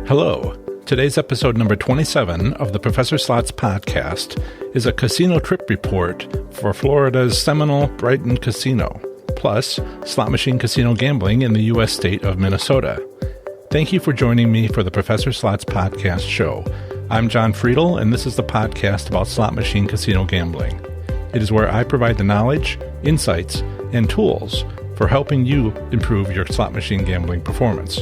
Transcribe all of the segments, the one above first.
Hello. Today's episode number 27 of the Professor Slots podcast is a casino trip report for Florida's Seminole, Brighton casino, plus slot machine casino gambling in the U.S. state of Minnesota. Thank you for joining me for the Professor Slots podcast show. I'm John Friedel, and this is the podcast about slot machine casino gambling. It is where I provide the knowledge, insights, and tools for helping you improve your slot machine gambling performance.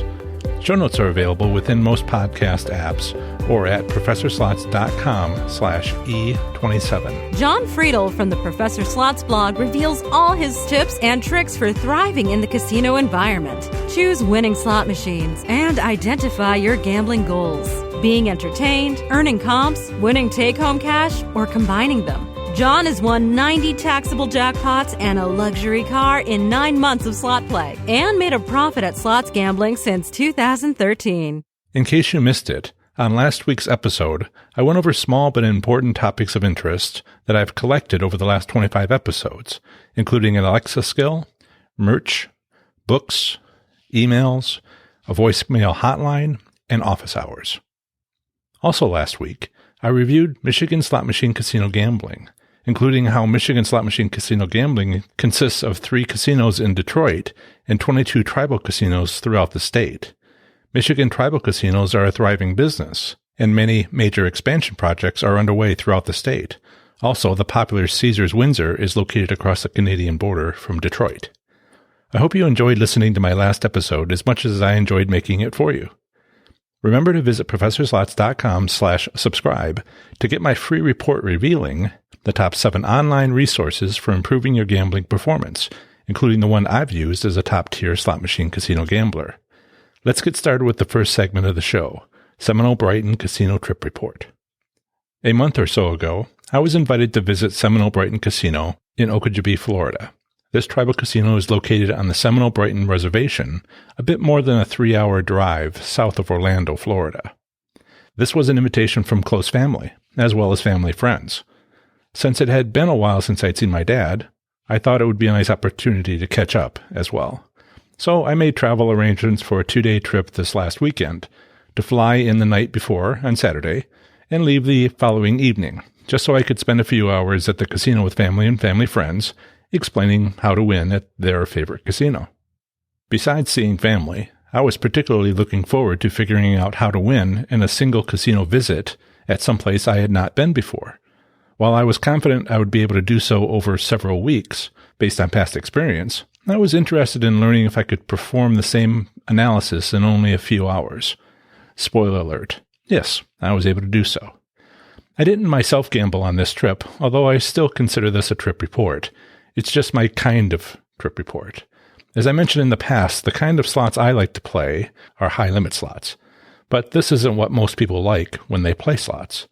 Show notes are available within most podcast apps or at professorslots.com/E27. John Friedel from the Professor Slots blog reveals all his tips and tricks for thriving in the casino environment. Choose winning slot machines and identify your gambling goals. Being entertained, earning comps, winning take-home cash, or combining them. John has won 90 taxable jackpots and a luxury car in 9 months of slot play and made a profit at slots gambling since 2013. In case you missed it, on last week's episode, I went over small but important topics of interest that I've collected over the last 25 episodes, including an Alexa skill, merch, books, emails, a voicemail hotline, and office hours. Also last week, I reviewed Michigan slot machine casino gambling, including how Michigan slot machine casino gambling consists of 3 casinos in Detroit and 22 tribal casinos throughout the state. Michigan tribal casinos are a thriving business, and many major expansion projects are underway throughout the state. Also, the popular Caesars Windsor is located across the Canadian border from Detroit. I hope you enjoyed listening to my last episode as much as I enjoyed making it for you. Remember to visit professorslots.com/subscribe to get my free report revealing the top 7 online resources for improving your gambling performance, including the one I've used as a top-tier slot machine casino gambler. Let's get started with the first segment of the show, Seminole Brighton Casino Trip Report. A month or so ago, I was invited to visit Seminole Brighton Casino in Okeechobee, Florida. This tribal casino is located on the Seminole Brighton Reservation, a bit more than a 3-hour drive south of Orlando, Florida. This was an invitation from close family, as well as family friends. Since it had been a while since I'd seen my dad, I thought it would be a nice opportunity to catch up as well. So I made travel arrangements for a 2-day trip this last weekend, to fly in the night before on Saturday and leave the following evening, just so I could spend a few hours at the casino with family and family friends, explaining how to win at their favorite casino. Besides seeing family, I was particularly looking forward to figuring out how to win in a single casino visit at some place I had not been before. While I was confident I would be able to do so over several weeks, based on past experience, I was interested in learning if I could perform the same analysis in only a few hours. Spoiler alert, yes, I was able to do so. I didn't myself gamble on this trip, although I still consider this a trip report. It's just my kind of trip report. As I mentioned in the past, the kind of slots I like to play are high-limit slots. But this isn't what most people like when they play slots.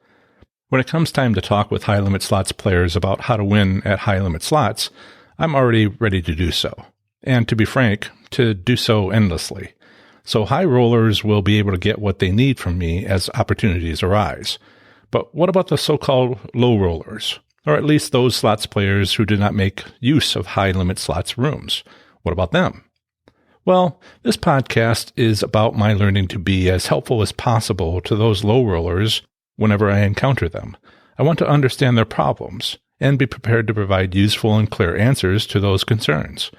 When it comes time to talk with high-limit slots players about how to win at high-limit slots, I'm already ready to do so. And to be frank, to do so endlessly. So high rollers will be able to get what they need from me as opportunities arise. But what about the so-called low rollers? Or at least those slots players who do not make use of high-limit slots rooms. What about them? Well, this podcast is about my learning to be as helpful as possible to those low rollers whenever I encounter them. I want to understand their problems and be prepared to provide useful and clear answers to those concerns.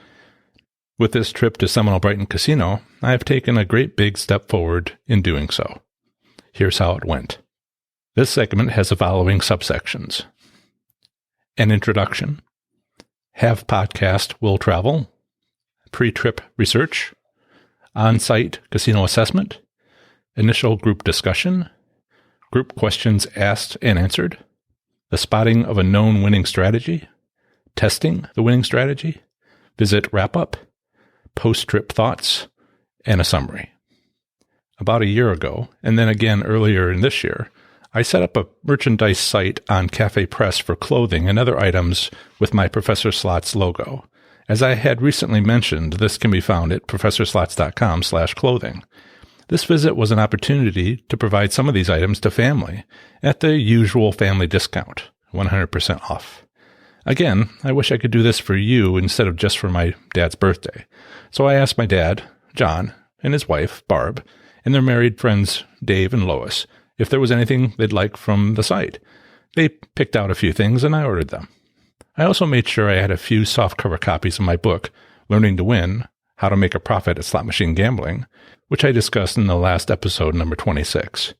With this trip to Seminole Brighton Casino, I have taken a great big step forward in doing so. Here's how it went. This segment has the following subsections. An introduction, have podcast will travel, pre-trip research, on-site casino assessment, initial group discussion, group questions asked and answered, the spotting of a known winning strategy, testing the winning strategy, visit wrap-up, post-trip thoughts, and a summary. About a year ago, and then again earlier in this year, I set up a merchandise site on Cafe Press for clothing and other items with my Professor Slots logo. As I had recently mentioned, this can be found at professorslots.com/clothing. This visit was an opportunity to provide some of these items to family at the usual family discount, 100% off. Again, I wish I could do this for you instead of just for my dad's birthday. So I asked my dad, John, and his wife, Barb, and their married friends, Dave and Lois, if there was anything they'd like from the site. They picked out a few things, and I ordered them. I also made sure I had a few softcover copies of my book, Learning to Win, How to Make a Profit at Slot Machine Gambling, which I discussed in the last episode, number 26.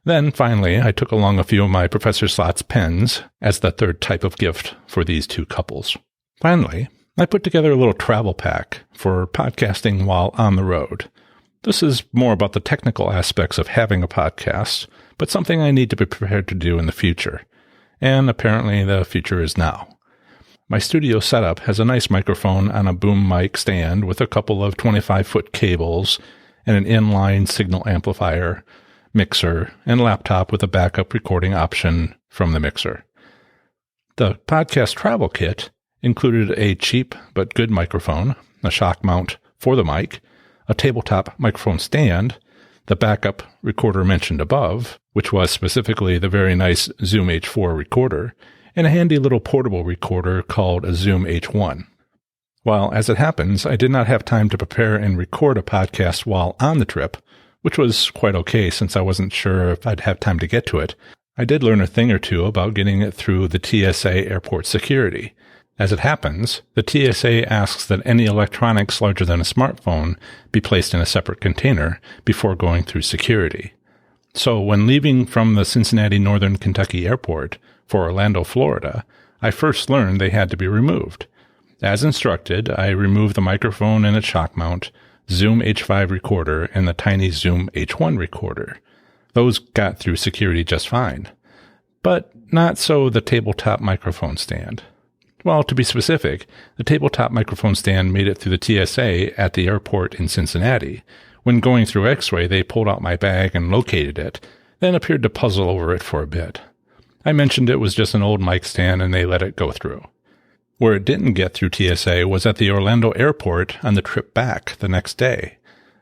Then, finally, I took along a few of my Professor Slots pens as the third type of gift for these two couples. Finally, I put together a little travel pack for podcasting while on the road. This is more about the technical aspects of having a podcast, but something I need to be prepared to do in the future. And apparently the future is now. My studio setup has a nice microphone on a boom mic stand with a couple of 25-foot cables and an inline signal amplifier, mixer, and laptop with a backup recording option from the mixer. The podcast travel kit included a cheap but good microphone, a shock mount for the mic, a tabletop microphone stand, the backup recorder mentioned above, which was specifically the very nice Zoom H4 recorder, and a handy little portable recorder called a Zoom H1. While, as it happens, I did not have time to prepare and record a podcast while on the trip, which was quite okay since I wasn't sure if I'd have time to get to it, I did learn a thing or two about getting it through the TSA airport security. As it happens, the TSA asks that any electronics larger than a smartphone be placed in a separate container before going through security. So when leaving from the Cincinnati Northern Kentucky Airport for Orlando, Florida, I first learned they had to be removed. As instructed, I removed the microphone and its shock mount, Zoom H5 recorder, and the tiny Zoom H1 recorder. Those got through security just fine. But not so the tabletop microphone stand. Well, to be specific, the tabletop microphone stand made it through the TSA at the airport in Cincinnati. When going through X-ray, they pulled out my bag and located it, then appeared to puzzle over it for a bit. I mentioned it was just an old mic stand, and they let it go through. Where it didn't get through TSA was at the Orlando airport on the trip back the next day.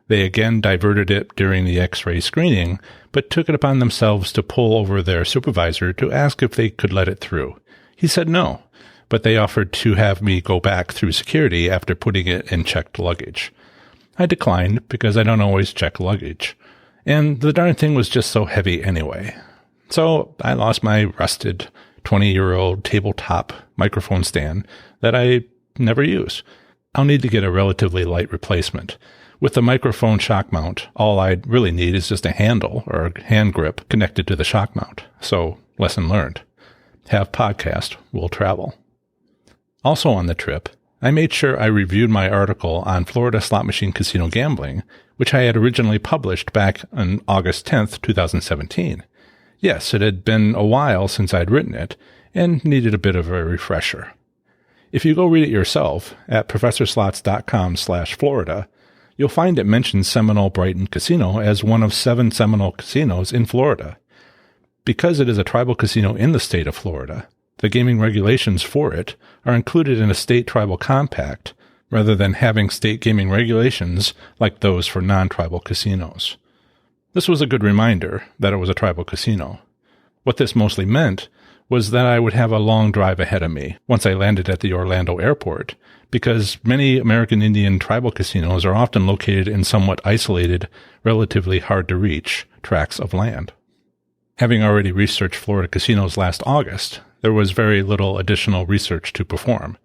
They again diverted it during the X-ray screening, but took it upon themselves to pull over their supervisor to ask if they could let it through. He said no, but they offered to have me go back through security after putting it in checked luggage. I declined because I don't always check luggage, and the darn thing was just so heavy anyway. So I lost my rusted 20-year-old tabletop microphone stand that I never use. I'll need to get a relatively light replacement. With the microphone shock mount, all I'd really need is just a handle or a hand grip connected to the shock mount. So, lesson learned. Have podcast, will travel. Also on the trip, I made sure I reviewed my article on Florida slot machine casino gambling, which I had originally published back on August 10th, 2017. Yes, it had been a while since I'd written it, and needed a bit of a refresher. If you go read it yourself at professorslots.com/Florida, you'll find it mentions Seminole Brighton Casino as one of 7 Seminole casinos in Florida. Because it is a tribal casino in the state of Florida, the gaming regulations for it are included in a state tribal compact rather than having state gaming regulations like those for non-tribal casinos. This was a good reminder that it was a tribal casino. What this mostly meant was that I would have a long drive ahead of me once I landed at the Orlando airport, because many American Indian tribal casinos are often located in somewhat isolated, relatively hard-to-reach tracts of land. Having already researched Florida casinos last August, there was very little additional research to perform.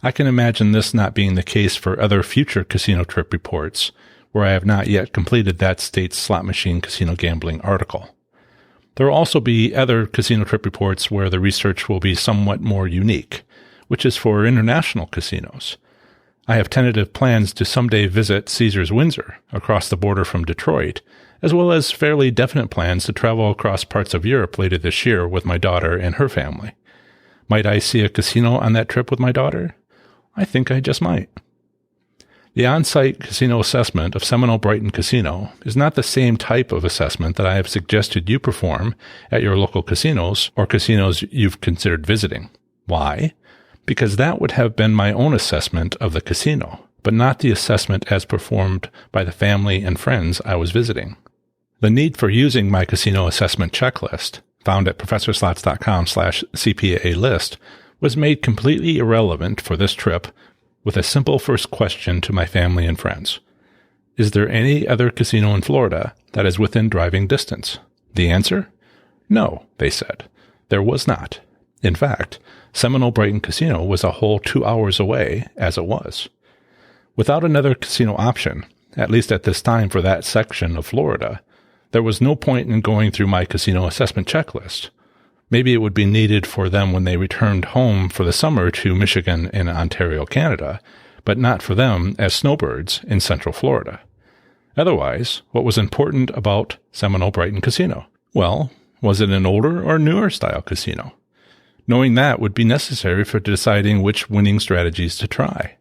I can imagine this not being the case for other future casino trip reports, where I have not yet completed that state's slot machine casino gambling article. There will also be other casino trip reports where the research will be somewhat more unique, which is for international casinos. I have tentative plans to someday visit Caesars Windsor across the border from Detroit, as well as fairly definite plans to travel across parts of Europe later this year with my daughter and her family. Might I see a casino on that trip with my daughter? I think I just might. The on-site casino assessment of Seminole Brighton Casino is not the same type of assessment that I have suggested you perform at your local casinos or casinos you've considered visiting. Why? Because that would have been my own assessment of the casino, but not the assessment as performed by the family and friends I was visiting. The need for using my casino assessment checklist, found at professorslots.com/CPA list, was made completely irrelevant for this trip with a simple first question to my family and friends. Is there any other casino in Florida that is within driving distance? The answer? No, they said. There was not. In fact, Seminole Brighton Casino was a whole 2 hours away as it was. Without another casino option, at least at this time for that section of Florida, there was no point in going through my casino assessment checklist. Maybe it would be needed for them when they returned home for the summer to Michigan and Ontario, Canada, but not for them as snowbirds in Central Florida. Otherwise, what was important about Seminole Brighton Casino? Well, was it an older or newer style casino? Knowing that would be necessary for deciding which winning strategies to try.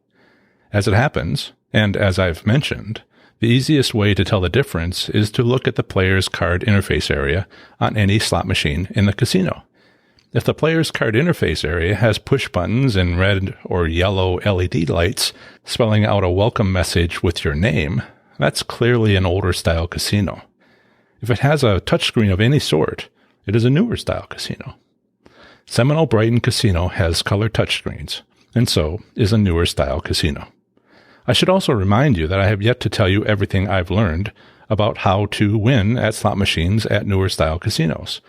As it happens, and as I've mentioned, the easiest way to tell the difference is to look at the player's card interface area on any slot machine in the casino. If the player's card interface area has push buttons and red or yellow LED lights spelling out a welcome message with your name, that's clearly an older style casino. If it has a touchscreen of any sort, it is a newer style casino. Seminole Brighton Casino has color touchscreens, and so is a newer style casino. I should also remind you that I have yet to tell you everything I've learned about how to win at slot machines at newer style casinos.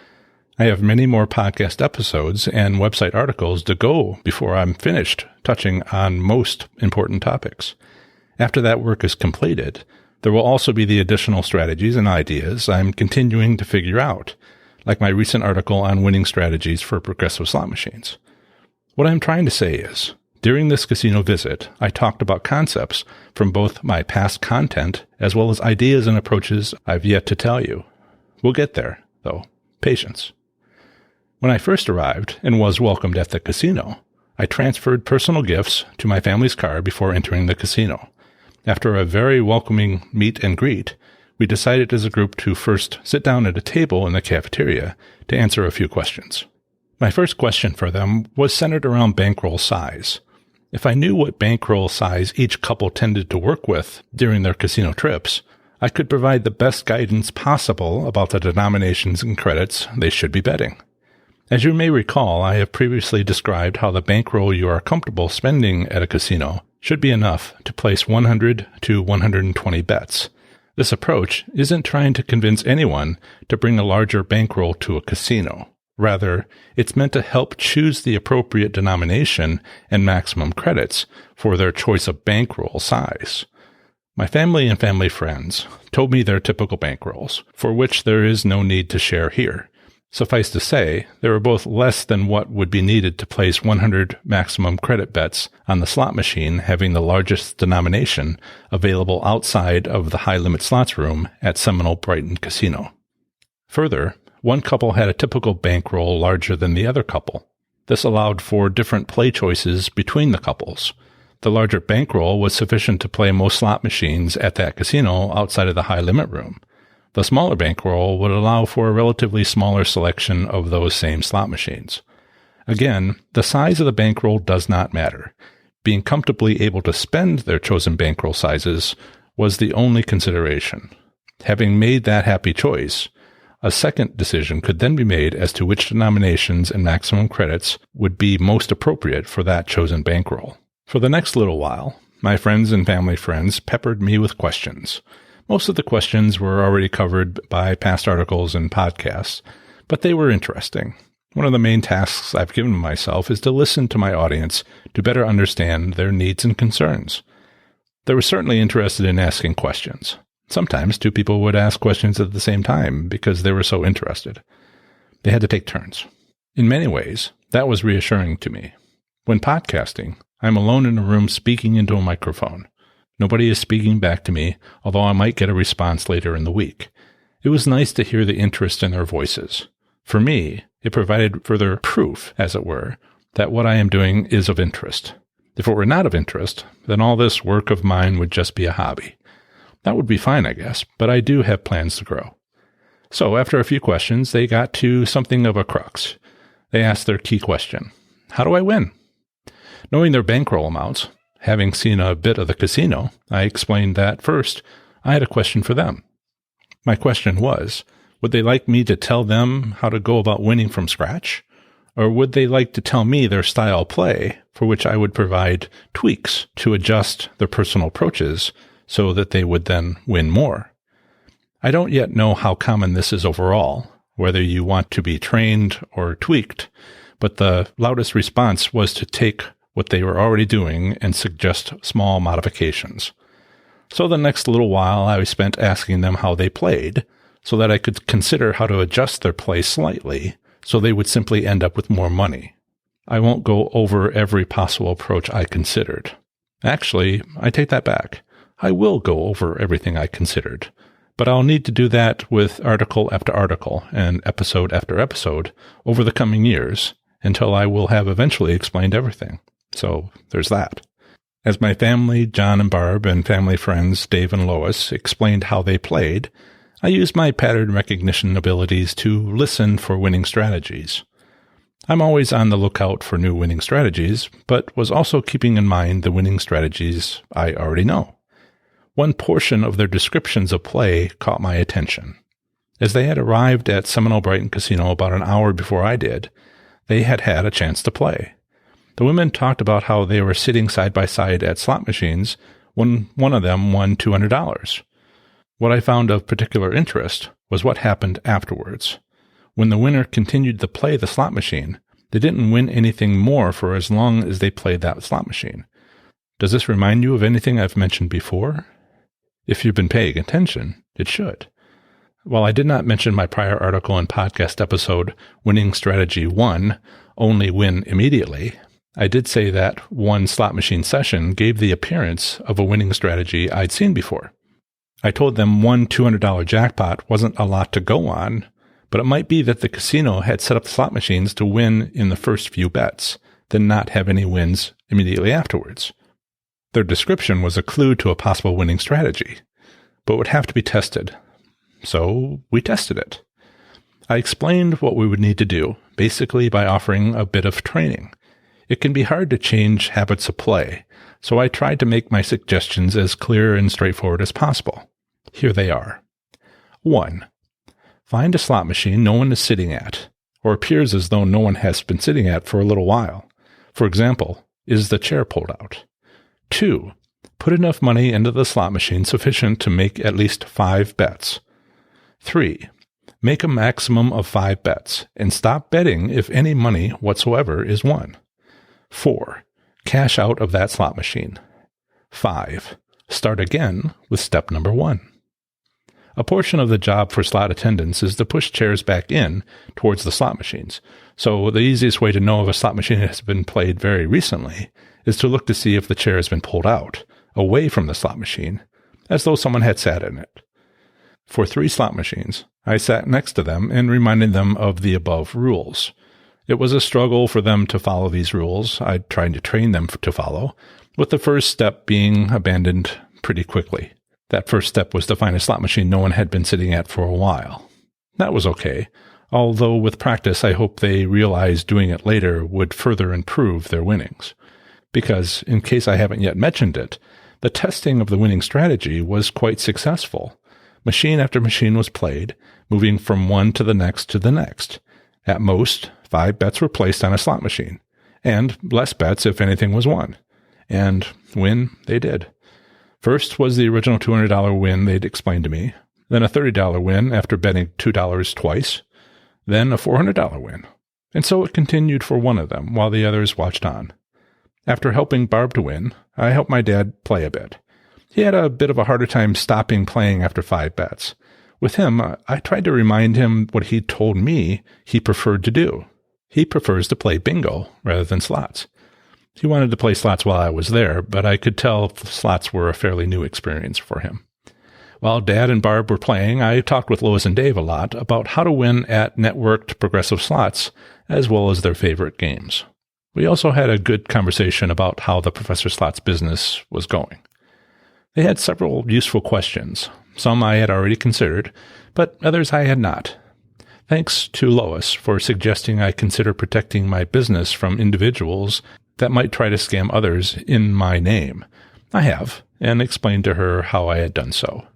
I have many more podcast episodes and website articles to go before I'm finished touching on most important topics. After that work is completed, there will also be the additional strategies and ideas I'm continuing to figure out, like my recent article on winning strategies for progressive slot machines. What I'm trying to say is, during this casino visit, I talked about concepts from both my past content as well as ideas and approaches I've yet to tell you. We'll get there, though. Patience. When I first arrived and was welcomed at the casino, I transferred personal gifts to my family's car before entering the casino. After a very welcoming meet and greet, we decided as a group to first sit down at a table in the cafeteria to answer a few questions. My first question for them was centered around bankroll size. If I knew what bankroll size each couple tended to work with during their casino trips, I could provide the best guidance possible about the denominations and credits they should be betting. As you may recall, I have previously described how the bankroll you are comfortable spending at a casino should be enough to place 100 to 120 bets. This approach isn't trying to convince anyone to bring a larger bankroll to a casino. Rather, it's meant to help choose the appropriate denomination and maximum credits for their choice of bankroll size. My family and family friends told me their typical bankrolls, for which there is no need to share here. Suffice to say, they were both less than what would be needed to place 100 maximum credit bets on the slot machine having the largest denomination available outside of the high-limit slots room at Seminole Brighton Casino. Further, one couple had a typical bankroll larger than the other couple. This allowed for different play choices between the couples. The larger bankroll was sufficient to play most slot machines at that casino outside of the high-limit room. The smaller bankroll would allow for a relatively smaller selection of those same slot machines. Again, the size of the bankroll does not matter. Being comfortably able to spend their chosen bankroll sizes was the only consideration. Having made that happy choice, a second decision could then be made as to which denominations and maximum credits would be most appropriate for that chosen bankroll. For the next little while, my friends and family friends peppered me with questions. Most of the questions were already covered by past articles and podcasts, but they were interesting. One of the main tasks I've given myself is to listen to my audience to better understand their needs and concerns. They were certainly interested in asking questions. Sometimes two people would ask questions at the same time because they were so interested. They had to take turns. In many ways, that was reassuring to me. When podcasting, I'm alone in a room speaking into a microphone. Nobody is speaking back to me, although I might get a response later in the week. It was nice to hear the interest in their voices. For me, it provided further proof, as it were, that what I am doing is of interest. If it were not of interest, then all this work of mine would just be a hobby. That would be fine, I guess, but I do have plans to grow. So after a few questions, they got to something of a crux. They asked their key question: how do I win? Knowing their bankroll amounts, having seen a bit of the casino, I explained that first, I had a question for them. My question was, would they like me to tell them how to go about winning from scratch? Or would they like to tell me their style play, for which I would provide tweaks to adjust their personal approaches so that they would then win more. I don't yet know how common this is overall, whether you want to be trained or tweaked, but the loudest response was to take what they were already doing and suggest small modifications. So the next little while I spent asking them how they played, so that I could consider how to adjust their play slightly, so they would simply end up with more money. I won't go over every possible approach I considered. Actually, I take that back. I will go over everything I considered, but I'll need to do that with article after article and episode after episode over the coming years until I will have eventually explained everything. So there's that. As my family, John and Barb, and family friends, Dave and Lois, explained how they played, I used my pattern recognition abilities to listen for winning strategies. I'm always on the lookout for new winning strategies, but was also keeping in mind the winning strategies I already know. One portion of their descriptions of play caught my attention. As they had arrived at Seminole Brighton Casino about an hour before I did, they had had a chance to play. The women talked about how they were sitting side by side at slot machines when one of them won $200. What I found of particular interest was what happened afterwards. When the winner continued to play the slot machine, they didn't win anything more for as long as they played that slot machine. Does this remind you of anything I've mentioned before? If you've been paying attention, it should. While I did not mention my prior article and podcast episode, Winning Strategy 1, Only Win Immediately, I did say that one slot machine session gave the appearance of a winning strategy I'd seen before. I told them one $200 jackpot wasn't a lot to go on, but it might be that the casino had set up the slot machines to win in the first few bets, then not have any wins immediately afterwards. Their description was a clue to a possible winning strategy, but would have to be tested. So we tested it. I explained what we would need to do, basically by offering a bit of training. It can be hard to change habits of play, so I tried to make my suggestions as clear and straightforward as possible. Here they are. 1. Find a slot machine no one is sitting at, or appears as though no one has been sitting at for a little while. For example, is the chair pulled out? 2. Put enough money into the slot machine sufficient to make at least 5 bets. 3. Make a maximum of 5 bets, and stop betting if any money whatsoever is won. 4. Cash out of that slot machine. 5. Start again with step number 1. A portion of the job for slot attendants is to push chairs back in towards the slot machines, so the easiest way to know if a slot machine has been played very recently is to look to see if the chair has been pulled out, away from the slot machine, as though someone had sat in it. For 3 slot machines, I sat next to them and reminded them of the above rules. It was a struggle for them to follow these rules I tried to train them to follow, with the first step being abandoned pretty quickly. That first step was to find a slot machine no one had been sitting at for a while. That was okay, although with practice I hope they realized doing it later would further improve their winnings. Because, in case I haven't yet mentioned it, the testing of the winning strategy was quite successful. Machine after machine was played, moving from one to the next to the next. At most, 5 bets were placed on a slot machine, and less bets if anything was won. And win they did. First was the original $200 win they'd explained to me, then a $30 win after betting $2 twice, then a $400 win. And so it continued for one of them while the others watched on. After helping Barb to win, I helped my dad play a bit. He had a bit of a harder time stopping playing after 5 bets. With him, I tried to remind him what he'd told me he preferred to do. He prefers to play bingo rather than slots. He wanted to play slots while I was there, but I could tell slots were a fairly new experience for him. While Dad and Barb were playing, I talked with Lois and Dave a lot about how to win at networked progressive slots, as well as their favorite games. We also had a good conversation about how the Professor Slots business was going. They had several useful questions. Some I had already considered, but others I had not. Thanks to Lois for suggesting I consider protecting my business from individuals that might try to scam others in my name. I have, and explained to her how I had done so.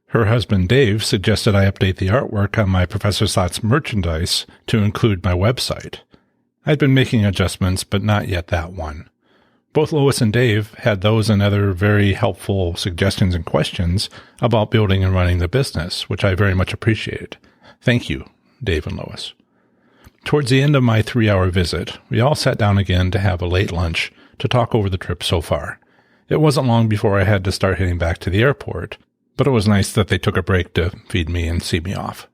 Her husband Dave suggested I update the artwork on my Professor Slots merchandise to include my website. I'd been making adjustments, but not yet that one. Both Lois and Dave had those and other very helpful suggestions and questions about building and running the business, which I very much appreciated. Thank you, Dave and Lois. Towards the end of my 3-hour visit, we all sat down again to have a late lunch to talk over the trip so far. It wasn't long before I had to start heading back to the airport, but it was nice that they took a break to feed me and see me off.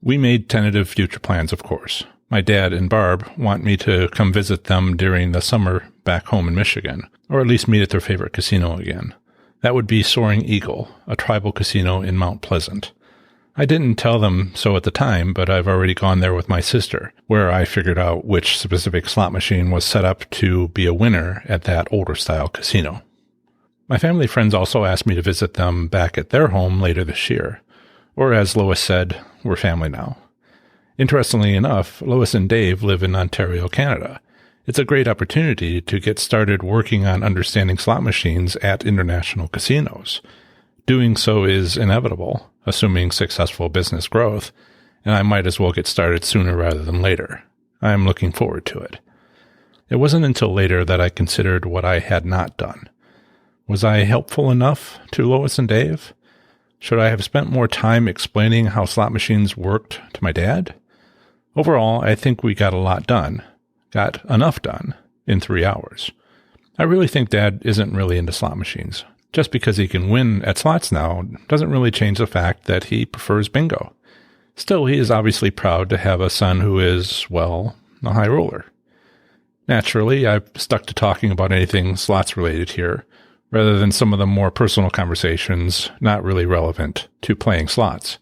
We made tentative future plans, of course. My dad and Barb want me to come visit them during the summer back home in Michigan, or at least meet at their favorite casino again. That would be Soaring Eagle, a tribal casino in Mount Pleasant. I didn't tell them so at the time, but I've already gone there with my sister, where I figured out which specific slot machine was set up to be a winner at that older-style casino. My family friends also asked me to visit them back at their home later this year. Or as Lois said, we're family now. Interestingly enough, Lois and Dave live in Ontario, Canada. It's a great opportunity to get started working on understanding slot machines at international casinos. Doing so is inevitable, assuming successful business growth, and I might as well get started sooner rather than later. I am looking forward to it. It wasn't until later that I considered what I had not done. Was I helpful enough to Lois and Dave? Should I have spent more time explaining how slot machines worked to my dad? Overall, I think we got a lot done. Got enough done in 3 hours. I really think Dad isn't really into slot machines. Just because he can win at slots now doesn't really change the fact that he prefers bingo. Still, he is obviously proud to have a son who is, well, a high roller. Naturally, I've stuck to talking about anything slots related here, rather than some of the more personal conversations not really relevant to playing slots.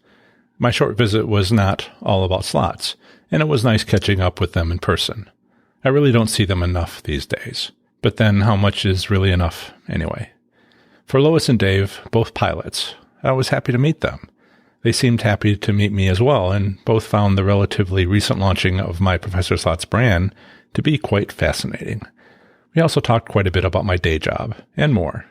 My short visit was not all about slots, and it was nice catching up with them in person. I really don't see them enough these days. But then how much is really enough anyway? For Lois and Dave, both pilots, I was happy to meet them. They seemed happy to meet me as well, and both found the relatively recent launching of my Professor Slots brand to be quite fascinating. We also talked quite a bit about my day job, and more.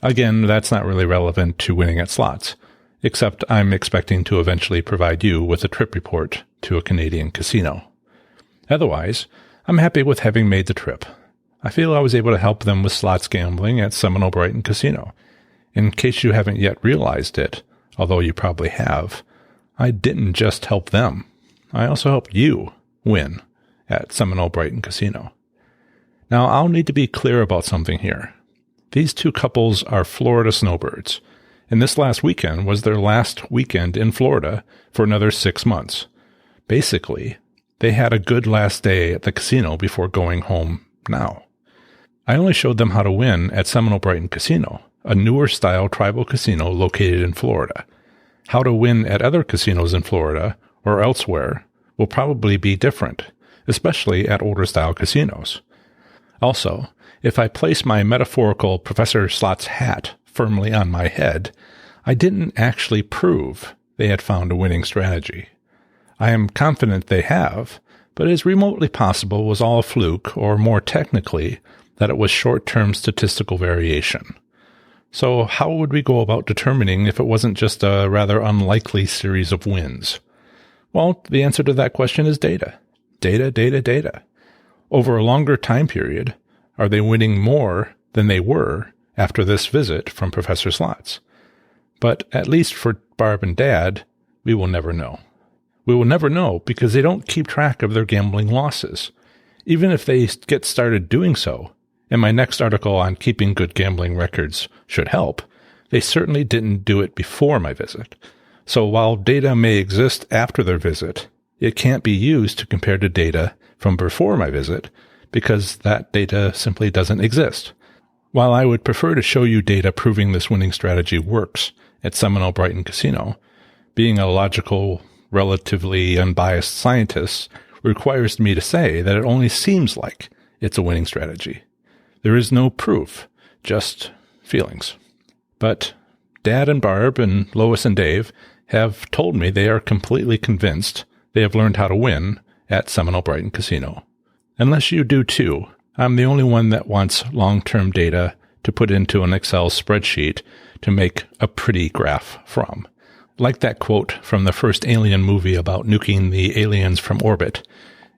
Again, that's not really relevant to winning at slots, except I'm expecting to eventually provide you with a trip report to a Canadian casino. Otherwise, I'm happy with having made the trip. I feel I was able to help them with slots gambling at Seminole Brighton Casino. In case you haven't yet realized it, although you probably have, I didn't just help them. I also helped you win at Seminole Brighton Casino. Now, I'll need to be clear about something here. These two couples are Florida snowbirds, and this last weekend was their last weekend in Florida for another 6 months. Basically, they had a good last day at the casino before going home now. I only showed them how to win at Seminole Brighton Casino, a newer style tribal casino located in Florida. How to win at other casinos in Florida or elsewhere will probably be different, especially at older style casinos. Also, if I place my metaphorical Professor Slots hat firmly on my head, I didn't actually prove they had found a winning strategy. I am confident they have, but it is remotely possible was all a fluke, or more technically, that it was short-term statistical variation. So how would we go about determining if it wasn't just a rather unlikely series of wins? Well, the answer to that question is data. Data. Over a longer time period, are they winning more than they were after this visit from Professor Slots? But at least for Barb and Dad, we will never know. We will never know because they don't keep track of their gambling losses. Even if they get started doing so, and my next article on keeping good gambling records should help, they certainly didn't do it before my visit. So while data may exist after their visit, it can't be used to compare to data from before my visit because that data simply doesn't exist. While I would prefer to show you data proving this winning strategy works at Seminole Brighton Casino, being a logical, relatively unbiased scientist requires me to say that it only seems like it's a winning strategy. There is no proof, just feelings. But Dad and Barb and Lois and Dave have told me they are completely convinced they have learned how to win at Seminole Brighton Casino. Unless you do too, I'm the only one that wants long-term data to put into an Excel spreadsheet to make a pretty graph from. Like that quote from the first Alien movie about nuking the aliens from orbit.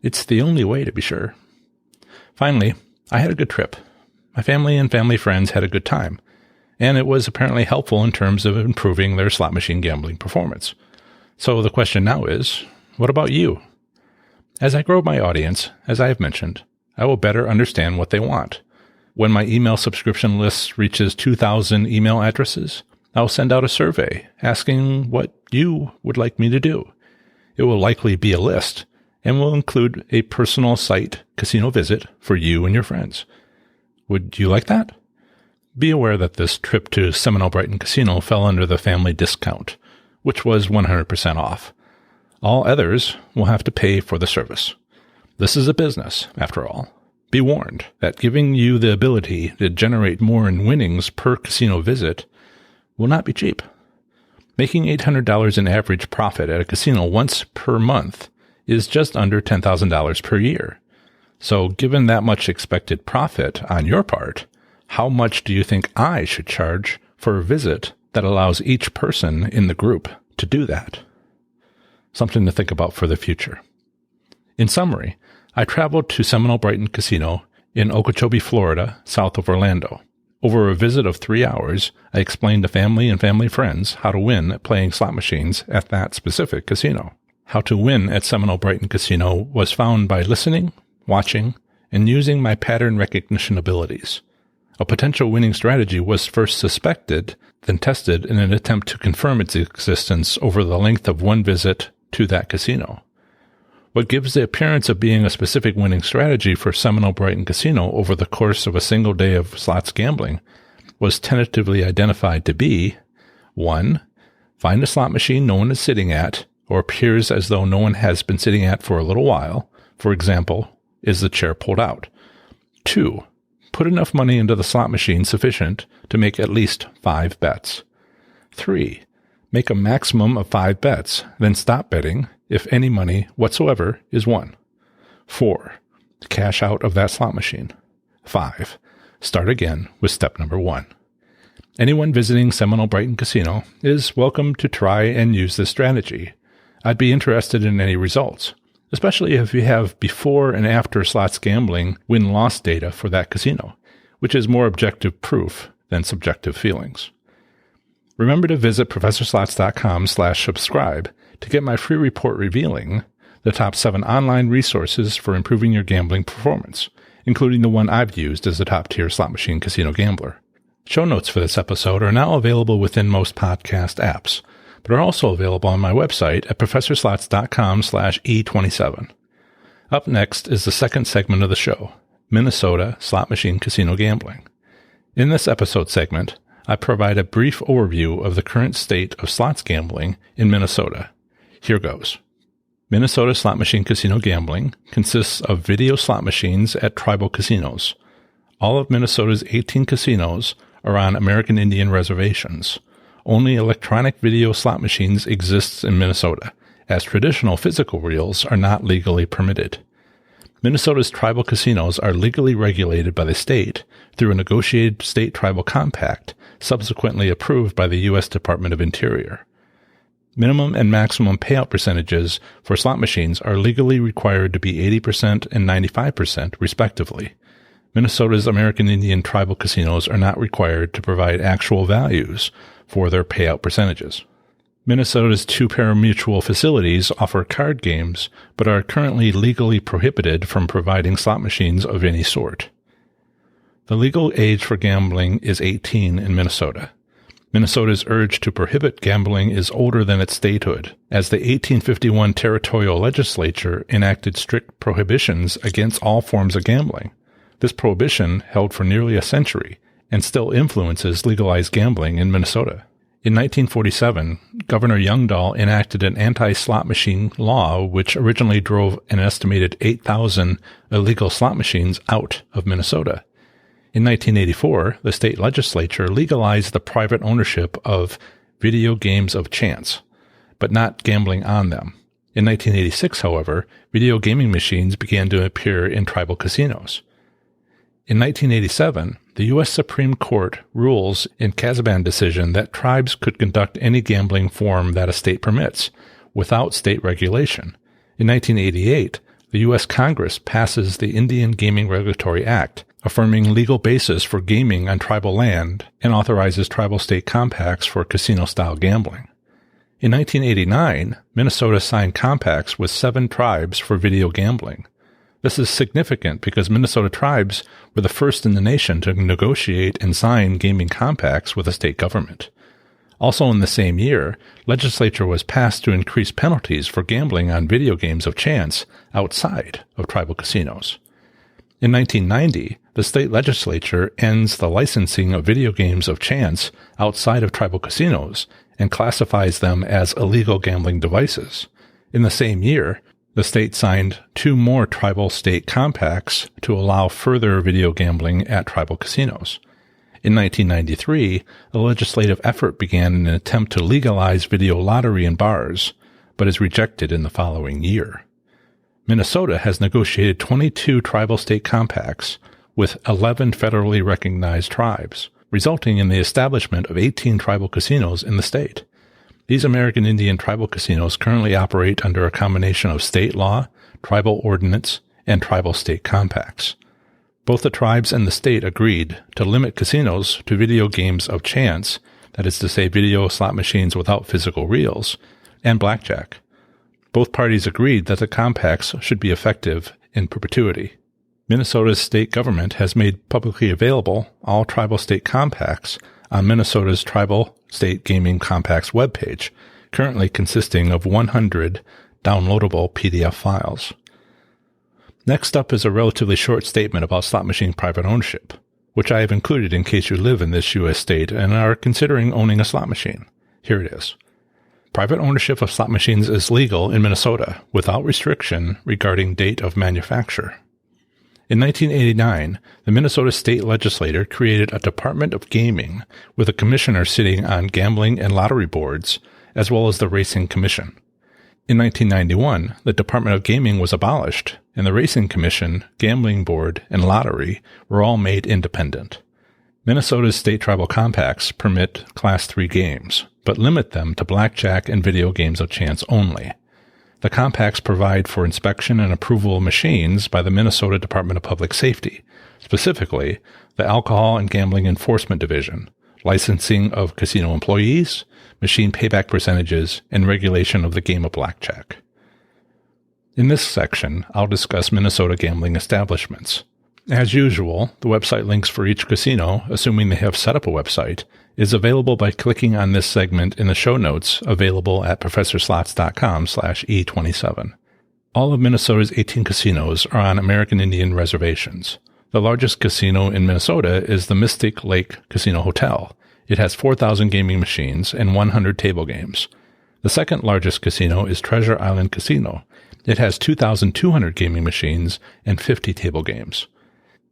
It's the only way to be sure. Finally, I had a good trip. My family and family friends had a good time, and it was apparently helpful in terms of improving their slot machine gambling performance. So the question now is, what about you? As I grow my audience, as I have mentioned, I will better understand what they want. When my email subscription list reaches 2,000 email addresses, I'll send out a survey asking what you would like me to do. It will likely be a list and will include a personal site casino visit for you and your friends. Would you like that? Be aware that this trip to Seminole Brighton Casino fell under the family discount, which was 100% off. All others will have to pay for the service. This is a business, after all. Be warned that giving you the ability to generate more in winnings per casino visit will not be cheap. Making $800 in average profit at a casino once per month is just under $10,000 per year. So given that much expected profit on your part, how much do you think I should charge for a visit that allows each person in the group to do that? Something to think about for the future. In summary, I traveled to Seminole Brighton Casino in Okeechobee, Florida, south of Orlando. Over a visit of 3 hours, I explained to family and family friends how to win at playing slot machines at that specific casino. How to win at Seminole Brighton Casino was found by listening, watching, and using my pattern recognition abilities. A potential winning strategy was first suspected, then tested in an attempt to confirm its existence over the length of one visit to that casino. What gives the appearance of being a specific winning strategy for Seminole Brighton Casino over the course of a single day of slots gambling was tentatively identified to be 1. Find a slot machine no one is sitting at or appears as though no one has been sitting at for a little while. For example, is the chair pulled out? 2. Put enough money into the slot machine sufficient to make at least 5 bets. 3. Make a maximum of 5 bets, then stop betting if any money whatsoever is won. 4. Cash out of that slot machine. 5. Start again with step number 1. Anyone visiting Seminole Brighton Casino is welcome to try and use this strategy. I'd be interested in any results, especially if you have before and after slots gambling win-loss data for that casino, which is more objective proof than subjective feelings. Remember to visit ProfessorSlots.com/subscribe to get my free report revealing the top 7 online resources for improving your gambling performance, including the one I've used as a top-tier slot machine casino gambler. Show notes for this episode are now available within most podcast apps, but are also available on my website at ProfessorSlots.com/E27. Up next is the second segment of the show, Minnesota Slot Machine Casino Gambling. In this episode segment, I provide a brief overview of the current state of slots gambling in Minnesota. Here goes. Minnesota slot machine casino gambling consists of video slot machines at tribal casinos. All of Minnesota's 18 casinos are on American Indian reservations. Only electronic video slot machines exist in Minnesota, as traditional physical reels are not legally permitted. Minnesota's tribal casinos are legally regulated by the state through a negotiated state-tribal compact subsequently approved by the U.S. Department of Interior. Minimum and maximum payout percentages for slot machines are legally required to be 80% and 95%, respectively. Minnesota's American Indian tribal casinos are not required to provide actual values for their payout percentages. Minnesota's 2 parimutuel facilities offer card games, but are currently legally prohibited from providing slot machines of any sort. The legal age for gambling is 18 in Minnesota. Minnesota's urge to prohibit gambling is older than its statehood, as the 1851 territorial legislature enacted strict prohibitions against all forms of gambling. This prohibition held for nearly a century and still influences legalized gambling in Minnesota. In 1947, Governor Youngdahl enacted an anti-slot machine law which originally drove an estimated 8,000 illegal slot machines out of Minnesota. In 1984, the state legislature legalized the private ownership of video games of chance, but not gambling on them. In 1986, however, video gaming machines began to appear in tribal casinos. In 1987, the U.S. Supreme Court rules in Kazaban decision that tribes could conduct any gambling form that a state permits, without state regulation. In 1988, the U.S. Congress passes the Indian Gaming Regulatory Act, affirming legal basis for gaming on tribal land and authorizes tribal state compacts for casino-style gambling. In 1989, Minnesota signed compacts with 7 tribes for video gambling. This is significant because Minnesota tribes were the first in the nation to negotiate and sign gaming compacts with the state government. Also in the same year, legislature was passed to increase penalties for gambling on video games of chance outside of tribal casinos. In 1990, the state legislature ends the licensing of video games of chance outside of tribal casinos and classifies them as illegal gambling devices. In the same year, the state signed 2 more tribal state compacts to allow further video gambling at tribal casinos. In 1993, a legislative effort began in an attempt to legalize video lottery in bars, but is rejected in the following year. Minnesota has negotiated 22 tribal state compacts with 11 federally recognized tribes, resulting in the establishment of 18 tribal casinos in the state. These American Indian tribal casinos currently operate under a combination of state law, tribal ordinance, and tribal state compacts. Both the tribes and the state agreed to limit casinos to video games of chance, that is to say video slot machines without physical reels, and blackjack. Both parties agreed that the compacts should be effective in perpetuity. Minnesota's state government has made publicly available all tribal state compacts on Minnesota's Tribal State Gaming Compacts webpage, currently consisting of 100 downloadable PDF files. Next up is a relatively short statement about slot machine private ownership, which I have included in case you live in this U.S. state and are considering owning a slot machine. Here it is. Private ownership of slot machines is legal in Minnesota without restriction regarding date of manufacture. In 1989, the Minnesota state legislature created a Department of Gaming with a commissioner sitting on gambling and lottery boards, as well as the Racing Commission. In 1991, the Department of Gaming was abolished, and the Racing Commission, Gambling Board, and Lottery were all made independent. Minnesota's state tribal compacts permit Class 3 games, but limit them to blackjack and video games of chance only. The compacts provide for inspection and approval of machines by the Minnesota Department of Public Safety, specifically the Alcohol and Gambling Enforcement Division, licensing of casino employees, machine payback percentages, and regulation of the game of blackjack. In this section, I'll discuss Minnesota gambling establishments. As usual, the website links for each casino, assuming they have set up a website, is available by clicking on this segment in the show notes available at professorslots.com/E27. All of Minnesota's 18 casinos are on American Indian reservations. The largest casino in Minnesota is the Mystic Lake Casino Hotel. It has 4,000 gaming machines and 100 table games. The second largest casino is Treasure Island Casino. It has 2,200 gaming machines and 50 table games.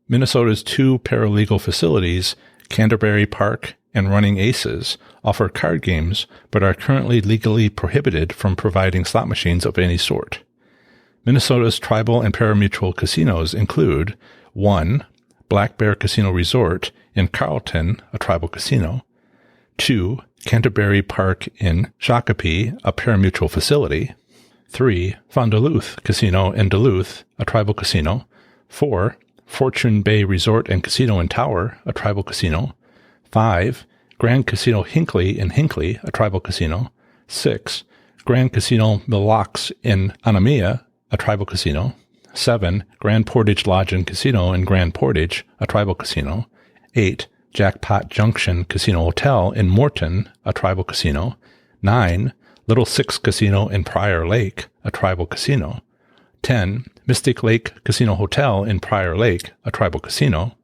Minnesota's 2 paralegal facilities, Canterbury Park and Running Aces, offer card games but are currently legally prohibited from providing slot machines of any sort. Minnesota's tribal and parimutuel casinos include 1. Black Bear Casino Resort in Carlton, a tribal casino. 2. Canterbury Park in Shakopee, a parimutuel facility. 3. Fond du Lac Casino in Duluth, a tribal casino. 4. Fortune Bay Resort and Casino in Tower, a tribal casino. 5. Grand Casino Hinckley in Hinckley, a tribal casino. 6. Grand Casino Mille in Anamia, a tribal casino. 7. Grand Portage Lodge and Casino in Grand Portage, a tribal casino. 8. Jackpot Junction Casino Hotel in Morton, a tribal casino. 9. Little Six Casino in Prior Lake, a tribal casino. 10. Mystic Lake Casino Hotel in Prior Lake, a tribal casino.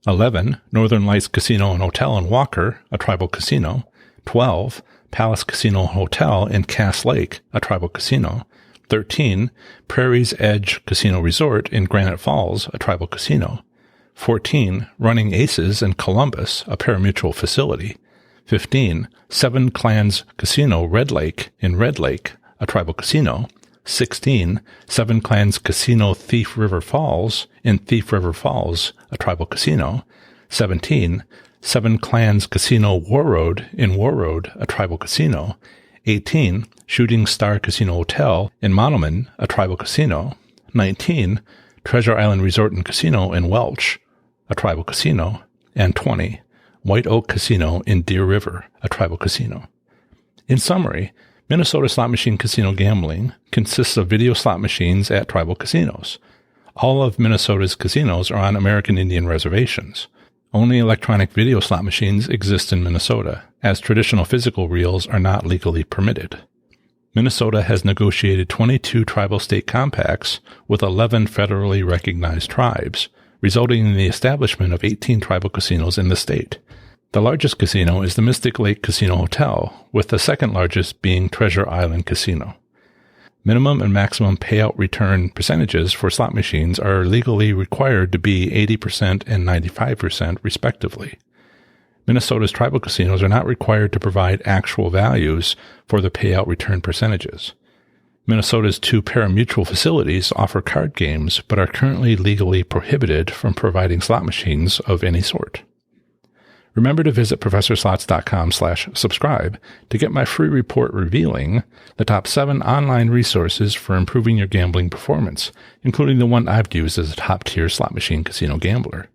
11. Northern Lights Casino and Hotel in Walker, a tribal casino. 12. Palace Casino and Hotel in Cass Lake, a tribal casino. 13. Prairie's Edge Casino Resort in Granite Falls, a tribal casino. 14. Running Aces in Columbus, a parimutuel facility. 15. Seven Clans Casino Red Lake in Red Lake, a tribal casino. 16. Seven Clans Casino Thief River Falls in Thief River Falls, a tribal casino. 17. Seven Clans Casino War Road in War Road, a tribal casino. 18. Shooting Star Casino Hotel in Monoman, a tribal casino. 19. Treasure Island Resort and Casino in Welch, a tribal casino, and 20, White Oak Casino in Deer River, a tribal casino. In summary, Minnesota slot machine casino gambling consists of video slot machines at tribal casinos. All of Minnesota's casinos are on American Indian reservations. Only electronic video slot machines exist in Minnesota, as traditional physical reels are not legally permitted. Minnesota has negotiated 22 tribal state compacts with 11 federally recognized tribes, resulting in the establishment of 18 tribal casinos in the state. The largest casino is the Mystic Lake Casino Hotel, with the second largest being Treasure Island Casino. Minimum and maximum payout return percentages for slot machines are legally required to be 80% and 95% respectively. Minnesota's tribal casinos are not required to provide actual values for the payout return percentages. Minnesota's 2 pari-mutuel facilities offer card games but are currently legally prohibited from providing slot machines of any sort. Remember to visit ProfessorSlots.com/subscribe to get my free report revealing the top 7 online resources for improving your gambling performance, including the one I've used as a top-tier slot machine casino gambler.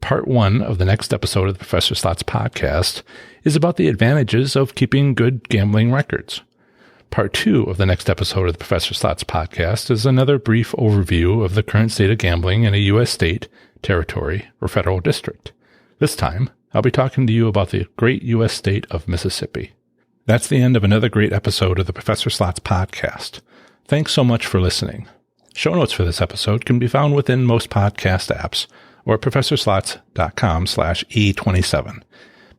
Part 1 of the next episode of the Professor Slots podcast is about the advantages of keeping good gambling records. Part 2 of the next episode of the Professor Slots podcast is another brief overview of the current state of gambling in a U.S. state, territory, or federal district. This time, I'll be talking to you about the great U.S. state of Mississippi. That's the end of another great episode of the Professor Slots podcast. Thanks so much for listening. Show notes for this episode can be found within most podcast apps or at ProfessorSlots.com/E27.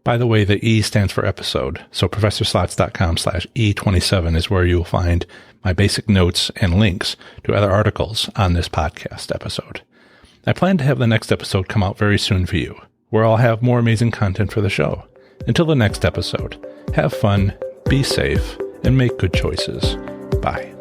By the way, the E stands for episode, so ProfessorSlots.com/E27 is where you will find my basic notes and links to other articles on this podcast episode. I plan to have the next episode come out very soon for you, where I'll have more amazing content for the show. Until the next episode, have fun, be safe, and make good choices. Bye.